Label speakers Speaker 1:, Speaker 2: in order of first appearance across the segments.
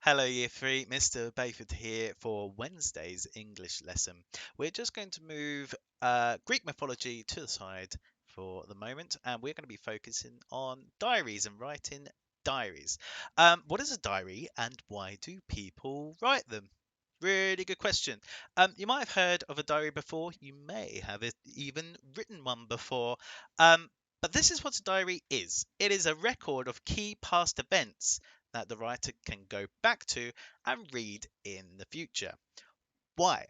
Speaker 1: Hello, Year 3, Mr. Bayford here for Wednesday's English lesson. We're just going to move Greek mythology to the side for the moment, and we're going to be focusing on diaries and writing diaries. What is a diary and why do people write them? Really good question. You might have heard of a diary before, you may have even written one before. Um, but this is what a diary is it is a record of key past events that the writer can go back to and read in the future. Why?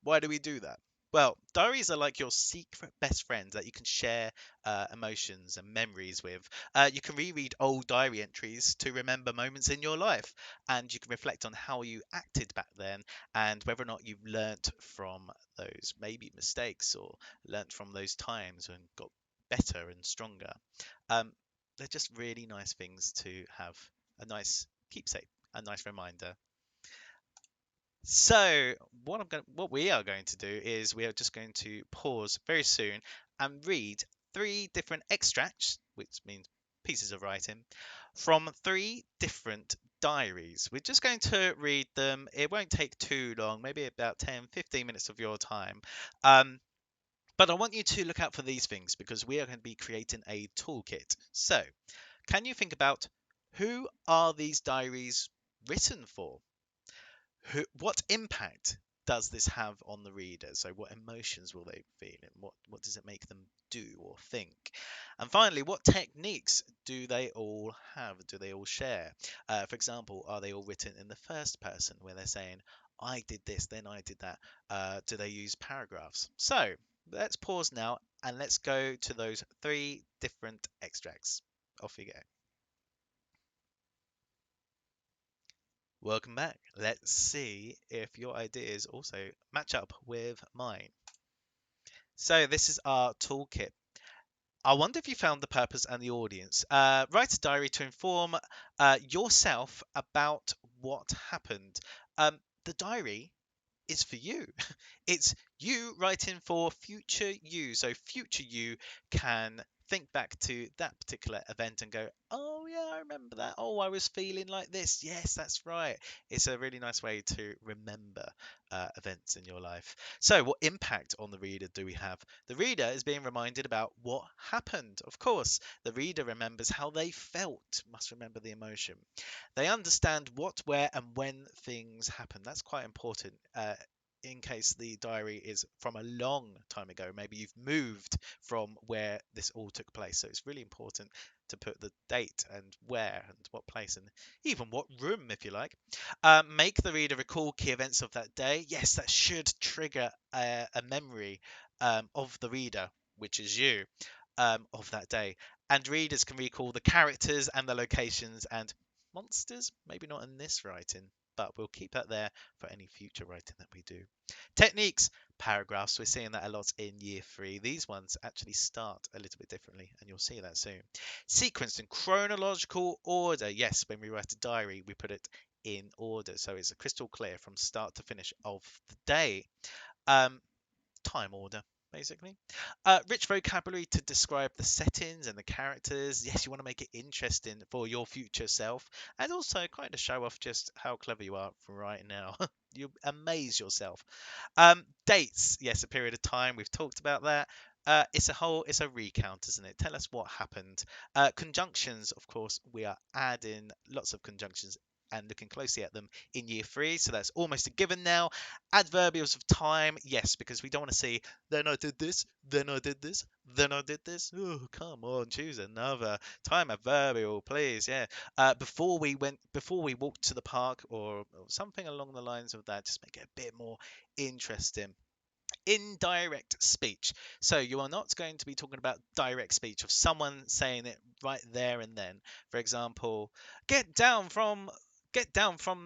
Speaker 1: Why do we do that? Well, diaries are like your secret best friend that you can share emotions and memories with. You can reread old diary entries to remember moments in your life, and you can reflect on how you acted back then and whether or not you've learnt from those maybe mistakes or learnt from those times and got better and stronger. Um, they're just really nice things to have a nice keepsake, a nice reminder. So what we are going to do is we are just going to pause very soon and read three different extracts, which means pieces of writing, from three different diaries. We're just going to read them. It won't take too long, maybe about 10, 15 minutes of your time. Um, but I want you to look out for these things because we are going to be creating a toolkit. So, can you think about who are these diaries written for? What impact does this have on the reader? So what emotions will they feel and what does it make them do or think? And finally, what techniques do they all have? Do they all share? For example, are they all written in the first person where they're saying, I did this, then I did that? Do they use paragraphs? So let's pause now and let's go to those three different extracts. Off you go. Welcome back. Let's see if your ideas also match up with mine. So this is our toolkit. I wonder if you found the purpose and the audience. Write a diary to inform yourself about what happened. The diary is for you. It's you writing for future you. So future you can think back to that particular event and go, oh yeah, I remember that. Oh, I was feeling like this. Yes, that's right. It's a really nice way to remember events in your life. So, what impact on the reader do we have? The reader is being reminded about what happened. Of course, the reader remembers how they felt, must remember the emotion. They understand what, where, and when things happen. That's quite important. In case the diary is from a long time ago, maybe you've moved from where this all took place. So it's really important to put the date and where and what place and even what room, if you like. Make the reader recall key events of that day. Yes, that should trigger a memory of the reader, which is you, of that day. And readers can recall the characters and the locations and monsters. Maybe not in this writing, but we'll keep that there for any future writing that we do. Techniques, paragraphs. We're seeing that a lot in year 3. These ones actually start a little bit differently, and you'll see that soon. Sequenced in chronological order. Yes, when we write a diary, we put it in order, so it's crystal clear from start to finish of the day. Um, Time order, basically. Rich vocabulary to describe the settings and the characters. Yes, you want to make it interesting for your future self, and also kind of show off just how clever you are right now. You amaze yourself. Dates. Yes, a period of time. We've talked about that. It's a recount, isn't it? Tell us what happened. Conjunctions, of course, we are adding lots of conjunctions and looking closely at them in year 3, so that's almost a given now. Adverbials of time, yes, because we don't want to see, then I did this, then I did this, then I did this. Oh, come on, choose another time adverbial, please. Yeah. Before we walked to the park, or something along the lines of that, just make it a bit more interesting. Indirect speech. So you are not going to be talking about direct speech of someone saying it right there and then. For example, get down from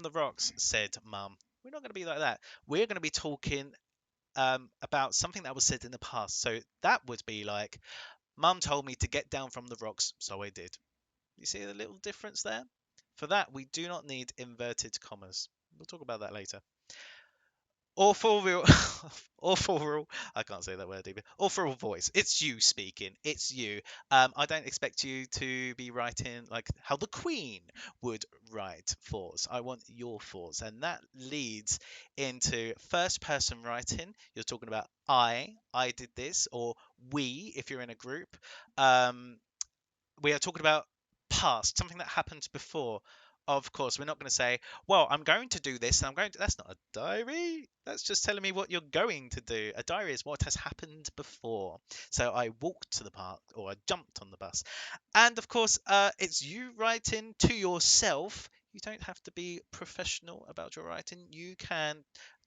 Speaker 1: the rocks, said Mum. We're not going to be like that. We're going to be talking about something that was said in the past. So that would be like, Mum told me to get down from the rocks, so I did. You see the little difference there? For that, we do not need inverted commas. We'll talk about that later. Authorial, authorial. I can't say that word either. Authorial voice. It's you speaking. It's you. I don't expect you to be writing like how the Queen would write thoughts. I want your thoughts, and that leads into first-person writing. You're talking about I did this, or we if you're in a group. Um, we are talking about past, something that happened before. Of course, we're not going to say, well, I'm going to do this and I'm going to. That's not a diary. That's just telling me what you're going to do. A diary is what has happened before. So I walked to the park or I jumped on the bus. And of course, it's you writing to yourself. You don't have to be professional about your writing. You can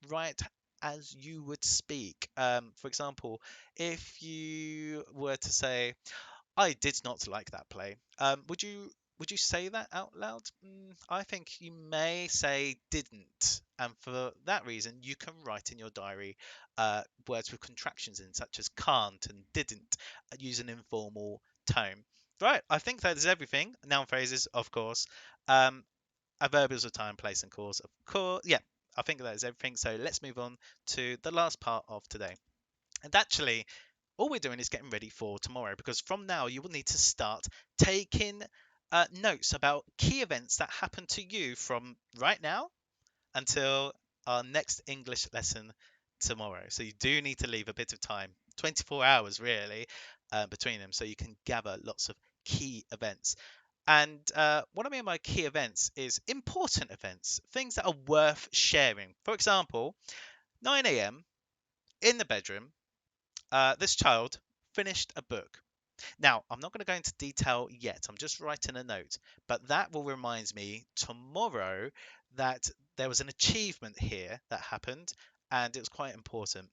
Speaker 1: write as you would speak. For example, if you were to say, I did not like that play. Would you say that out loud? I think you may say didn't, and for that reason, you can write in your diary words with contractions in, such as can't and didn't. Use an informal tone. Right, I think that is everything. Noun phrases, of course. Um, Adverbials of time, place, and cause, of course. Yeah, I think that is everything. So let's move on to the last part of today. And actually, all we're doing is getting ready for tomorrow because from now you will need to start taking notes about key events that happen to you from right now until our next English lesson tomorrow. So you do need to leave a bit of time, 24 hours really, between them, so you can gather lots of key events. And what I mean by key events is important events, things that are worth sharing. For example, 9 a.m. in the bedroom, this child finished a book. Now, I'm not going to go into detail yet. I'm just writing a note, but that will remind me tomorrow that there was an achievement here that happened and it was quite important.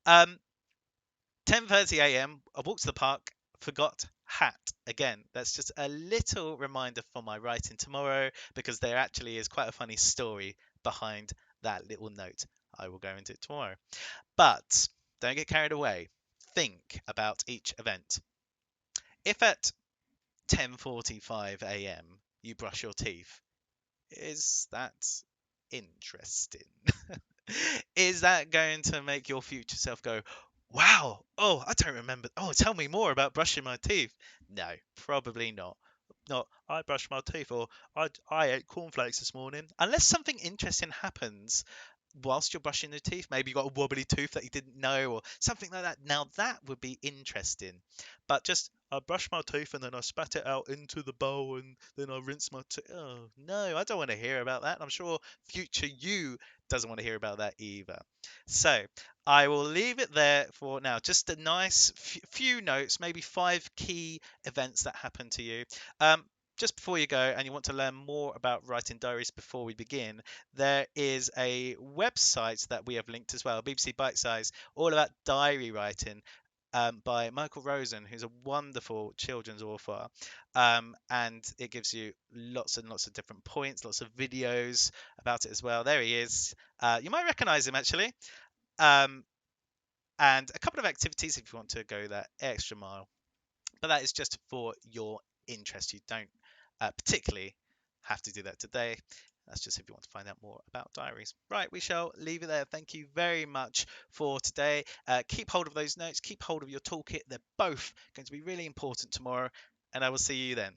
Speaker 1: 10:30 a.m. I walked to the park, forgot hat. Again, that's just a little reminder for my writing tomorrow because there actually is quite a funny story behind that little note. I will go into it tomorrow. But don't get carried away. Think about each event. If at 10:45 a.m. you brush your teeth, is that interesting? Is that going to make your future self go, wow, oh, I don't remember. Oh, tell me more about brushing my teeth. No, probably not. Not, I brushed my teeth or I ate cornflakes this morning. Unless something interesting happens whilst you're brushing your teeth. Maybe you got a wobbly tooth that you didn't know or something like that. Now that would be interesting. But just I brushed my teeth and then I spat it out into the bowl and then I rinsed my teeth. Oh no, I don't want to hear about that. I'm sure future you doesn't want to hear about that either. So I will leave it there for now. Just a nice few notes, maybe 5 key events that happen to you. Just before you go and you want to learn more about writing diaries before we begin, there is a website that we have linked as well, BBC Bite Size, all about diary writing. By Michael Rosen, who's a wonderful children's author, and it gives you lots and lots of different points, lots of videos about it as well. There he is. You might recognize him actually, um, and a couple of activities if you want to go that extra mile. But that is just for your interest. You don't particularly have to do that today. That's just if you want to find out more about diaries. Right, we shall leave it there. Thank you very much for today. Keep hold of those notes. Keep hold of your toolkit. They're both going to be really important tomorrow. And I will see you then.